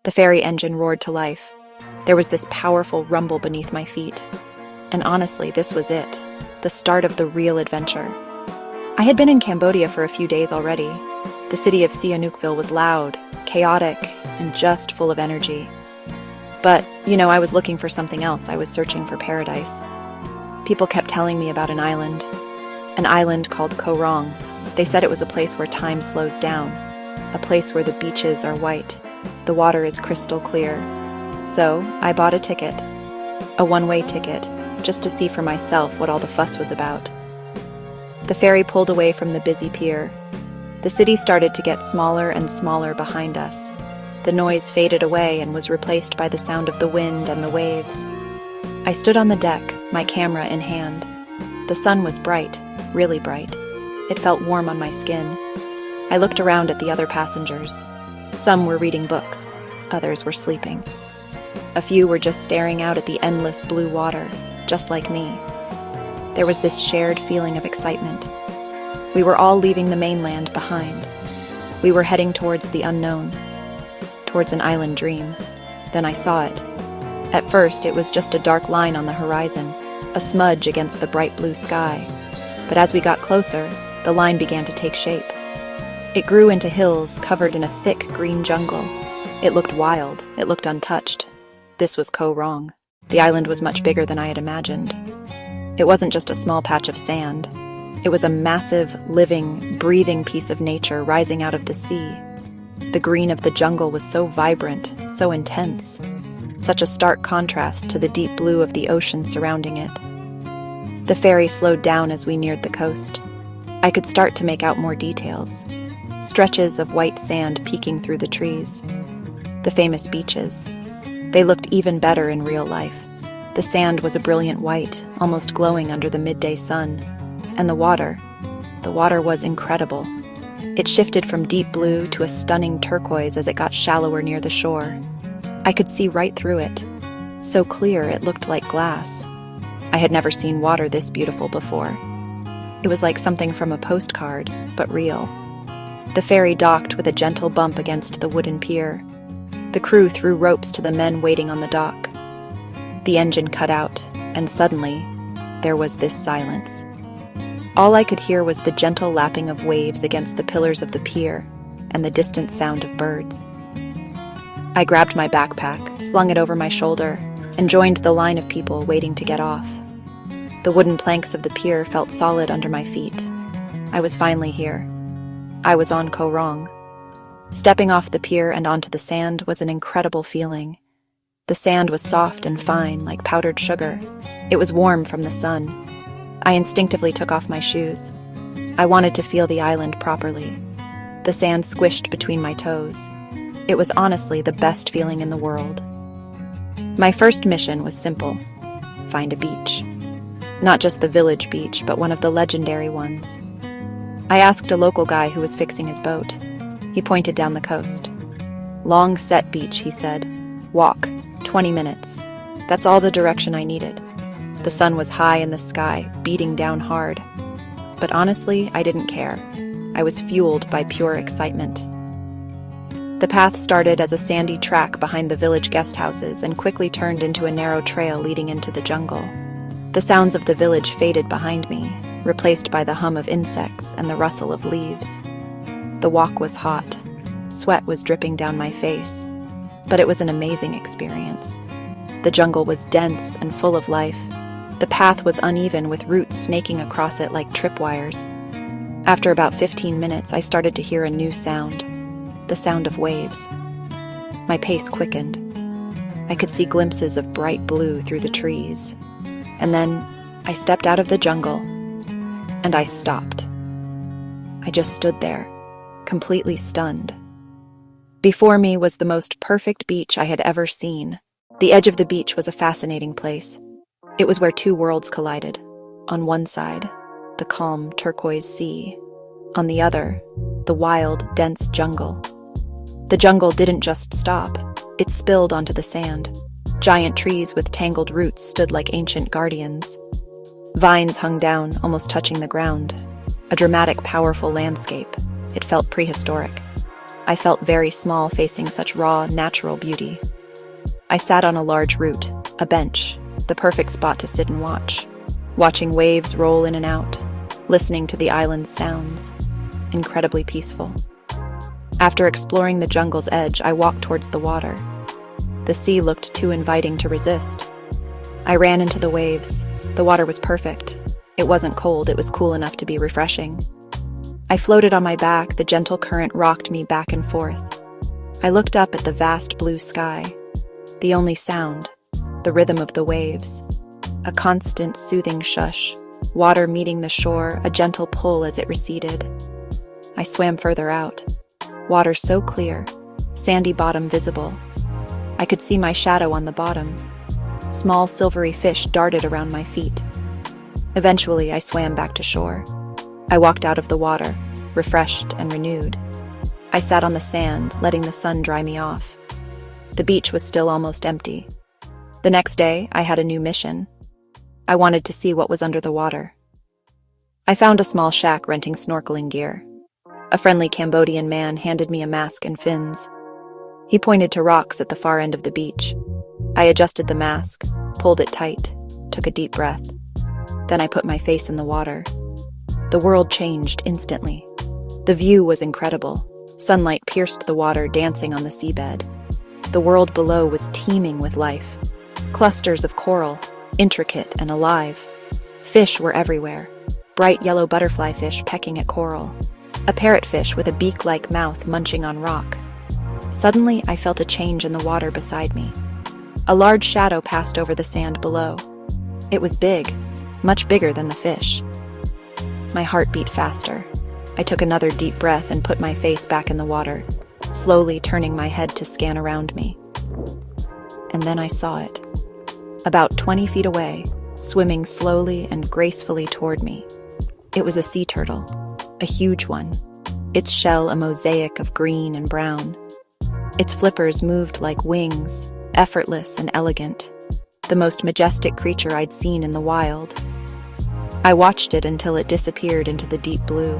The ferry engine roared to life. There was this powerful rumble beneath my feet. And honestly, this was it, the start of the real adventure. I had been in Cambodia for a few days already. The city of Sihanoukville was loud, chaotic, and just full of energy. But, I was looking for something else. I was searching for paradise. People kept telling me about an island called Koh Rong. They said it was a place where time slows down, a place where the beaches are white, the water is crystal clear. So I bought a ticket, a one-way ticket, just to see for myself what all the fuss was about. The ferry pulled away from the busy pier. The city started to get smaller and smaller behind us. The noise faded away and was replaced by the sound of the wind and the waves. I stood on the deck, my camera in hand. The sun was bright, really bright. It felt warm on my skin. I looked around at the other passengers. Some were reading books, others were sleeping. A few were just staring out at the endless blue water, just like me. There was this shared feeling of excitement. We were all leaving the mainland behind. We were heading towards the unknown, towards an island dream. Then I saw it. At first, it was just a dark line on the horizon, a smudge against the bright blue sky. But as we got closer, the line began to take shape. It grew into hills covered in a thick green jungle. It looked wild. It looked untouched. This was Koh Rong. The island was much bigger than I had imagined. It wasn't just a small patch of sand. It was a massive, living, breathing piece of nature rising out of the sea. The green of the jungle was so vibrant, so intense, such a stark contrast to the deep blue of the ocean surrounding it. The ferry slowed down as we neared the coast. I could start to make out more details. Stretches of white sand peeking through the trees. The famous beaches. They looked even better in real life. The sand was a brilliant white, almost glowing under the midday sun. And the water was incredible. It shifted from deep blue to a stunning turquoise as it got shallower near the shore. I could see right through it. So clear it looked like glass. I had never seen water this beautiful before. It was like something from a postcard, but real. The ferry docked with a gentle bump against the wooden pier. The crew threw ropes to the men waiting on the dock. The engine cut out, and suddenly, there was this silence. All I could hear was the gentle lapping of waves against the pillars of the pier and the distant sound of birds. I grabbed my backpack, slung it over my shoulder, and joined the line of people waiting to get off. The wooden planks of the pier felt solid under my feet. I was finally here. I was on Koh Rong. Stepping off the pier and onto the sand was an incredible feeling. The sand was soft and fine, like powdered sugar. It was warm from the sun. I instinctively took off my shoes. I wanted to feel the island properly. The sand squished between my toes. It was honestly the best feeling in the world. My first mission was simple: find a beach. Not just the village beach, but one of the legendary ones. I asked a local guy who was fixing his boat. He pointed down the coast. Long Set Beach, he said. Walk, 20 minutes. That's all the direction I needed. The sun was high in the sky, beating down hard. But honestly, I didn't care. I was fueled by pure excitement. The path started as a sandy track behind the village guest houses and quickly turned into a narrow trail leading into the jungle. The sounds of the village faded behind me, replaced by the hum of insects and the rustle of leaves. The walk was hot. Sweat was dripping down my face. But it was an amazing experience. The jungle was dense and full of life. The path was uneven with roots snaking across it like tripwires. After about 15 minutes, I started to hear a new sound. The sound of waves. My pace quickened. I could see glimpses of bright blue through the trees. And then I stepped out of the jungle, and I stopped. I just stood there, completely stunned. Before me was the most perfect beach I had ever seen. The edge of the beach was a fascinating place. It was where two worlds collided. On one side, the calm turquoise sea. On the other, the wild, dense jungle. The jungle didn't just stop. It spilled onto the sand. Giant trees with tangled roots stood like ancient guardians. Vines hung down, almost touching the ground. A dramatic, powerful landscape. It felt prehistoric. I felt very small facing such raw, natural beauty. I sat on a large root, a bench, the perfect spot to sit and watch, watching waves roll in and out, listening to the island's sounds. Incredibly peaceful. After exploring the jungle's edge, I walked towards the water. The sea looked too inviting to resist. I ran into the waves. The water was perfect. It wasn't cold, it was cool enough to be refreshing. I floated on my back, the gentle current rocked me back and forth. I looked up at the vast blue sky. The only sound, the rhythm of the waves. A constant, soothing shush, water meeting the shore, a gentle pull as it receded. I swam further out. Water so clear, sandy bottom visible. I could see my shadow on the bottom. Small silvery fish darted around my feet. Eventually, I swam back to shore. I walked out of the water, refreshed and renewed. I sat on the sand, letting the sun dry me off. The beach was still almost empty. The next day, I had a new mission. I wanted to see what was under the water. I found a small shack renting snorkeling gear. A friendly Cambodian man handed me a mask and fins. He pointed to rocks at the far end of the beach. I adjusted the mask, pulled it tight, took a deep breath. Then I put my face in the water. The world changed instantly. The view was incredible. Sunlight pierced the water, dancing on the seabed. The world below was teeming with life. Clusters of coral, intricate and alive. Fish were everywhere. Bright yellow butterfly fish pecking at coral. A parrotfish with a beak-like mouth munching on rock. Suddenly, I felt a change in the water beside me. A large shadow passed over the sand below. It was big, much bigger than the fish. My heart beat faster. I took another deep breath and put my face back in the water, slowly turning my head to scan around me. And then I saw it. About 20 feet away, swimming slowly and gracefully toward me. It was a sea turtle, a huge one, its shell a mosaic of green and brown. Its flippers moved like wings, effortless and elegant, the most majestic creature I'd seen in the wild. I watched it until it disappeared into the deep blue.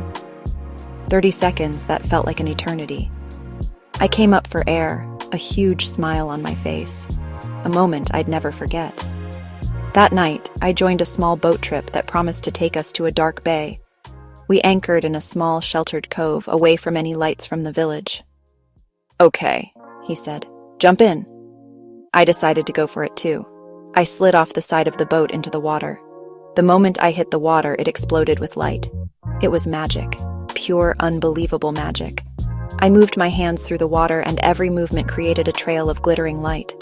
30 seconds that felt like an eternity. I came up for air, a huge smile on my face, a moment I'd never forget. That night, I joined a small boat trip that promised to take us to a dark bay. We anchored in a small, sheltered cove, away from any lights from the village. "Okay," he said. "Jump in." I decided to go for it too. I slid off the side of the boat into the water. The moment I hit the water, it exploded with light. It was magic. Pure, unbelievable magic. I moved my hands through the water, and every movement created a trail of glittering light.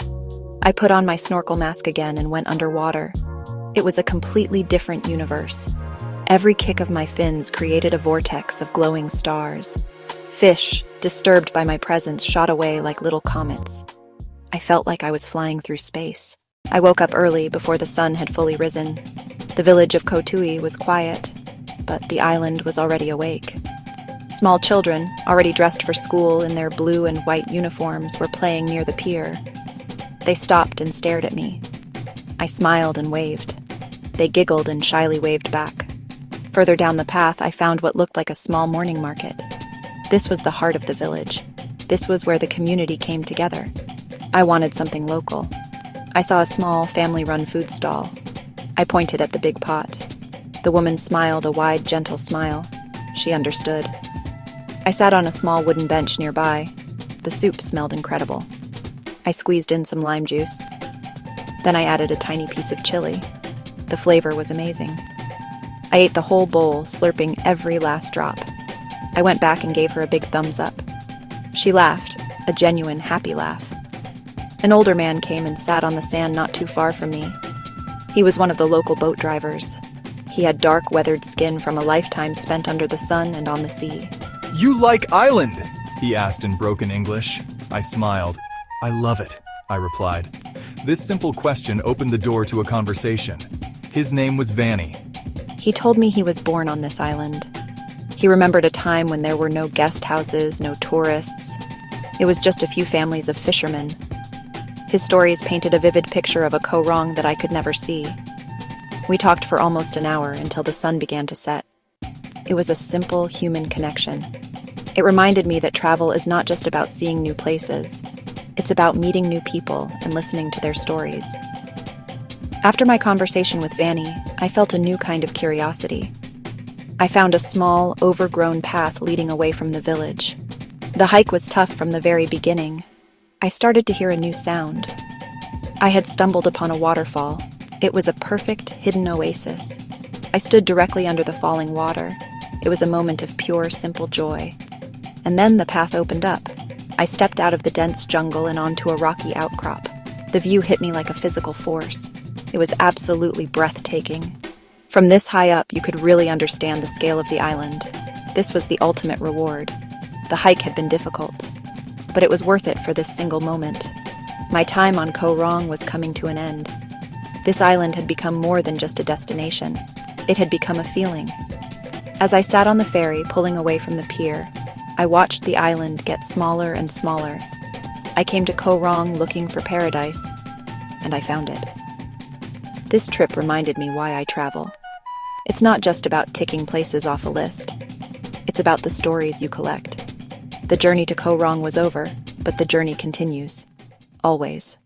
I put on my snorkel mask again and went underwater. It was a completely different universe. Every kick of my fins created a vortex of glowing stars. Fish, disturbed by my presence, shot away like little comets. I felt like I was flying through space. I woke up early, before the sun had fully risen. The village of Koh Rong was quiet, but the island was already awake. Small children, already dressed for school in their blue and white uniforms, were playing near the pier. They stopped and stared at me. I smiled and waved. They giggled and shyly waved back. Further down the path, I found what looked like a small morning market. This was the heart of the village. This was where the community came together. I wanted something local. I saw a small, family-run food stall. I pointed at the big pot. The woman smiled a wide, gentle smile. She understood. I sat on a small wooden bench nearby. The soup smelled incredible. I squeezed in some lime juice. Then I added a tiny piece of chili. The flavor was amazing. I ate the whole bowl, slurping every last drop. I went back and gave her a big thumbs up. She laughed, a genuine, happy laugh. An older man came and sat on the sand not too far from me. He was one of the local boat drivers. He had dark, weathered skin from a lifetime spent under the sun and on the sea. "You like Island?" he asked in broken English. I smiled. "I love it," I replied. This simple question opened the door to a conversation. His name was Vanny. He told me he was born on this island. He remembered a time when there were no guest houses, no tourists. It was just a few families of fishermen. His stories painted a vivid picture of a Koh Rong that I could never see. We talked for almost an hour until the sun began to set. It was a simple human connection. It reminded me that travel is not just about seeing new places. It's about meeting new people and listening to their stories. After my conversation with Vanny, I felt a new kind of curiosity. I found a small, overgrown path leading away from the village. The hike was tough from the very beginning. I started to hear a new sound. I had stumbled upon a waterfall. It was a perfect, hidden oasis. I stood directly under the falling water. It was a moment of pure, simple joy. And then the path opened up. I stepped out of the dense jungle and onto a rocky outcrop. The view hit me like a physical force. It was absolutely breathtaking. From this high up, you could really understand the scale of the island. This was the ultimate reward. The hike had been difficult, but it was worth it for this single moment. My time on Koh Rong was coming to an end. This island had become more than just a destination. It had become a feeling. As I sat on the ferry, pulling away from the pier, I watched the island get smaller and smaller. I came to Koh Rong looking for paradise, and I found it. This trip reminded me why I travel. It's not just about ticking places off a list. It's about the stories you collect. The journey to Koh Rong was over, but the journey continues. Always.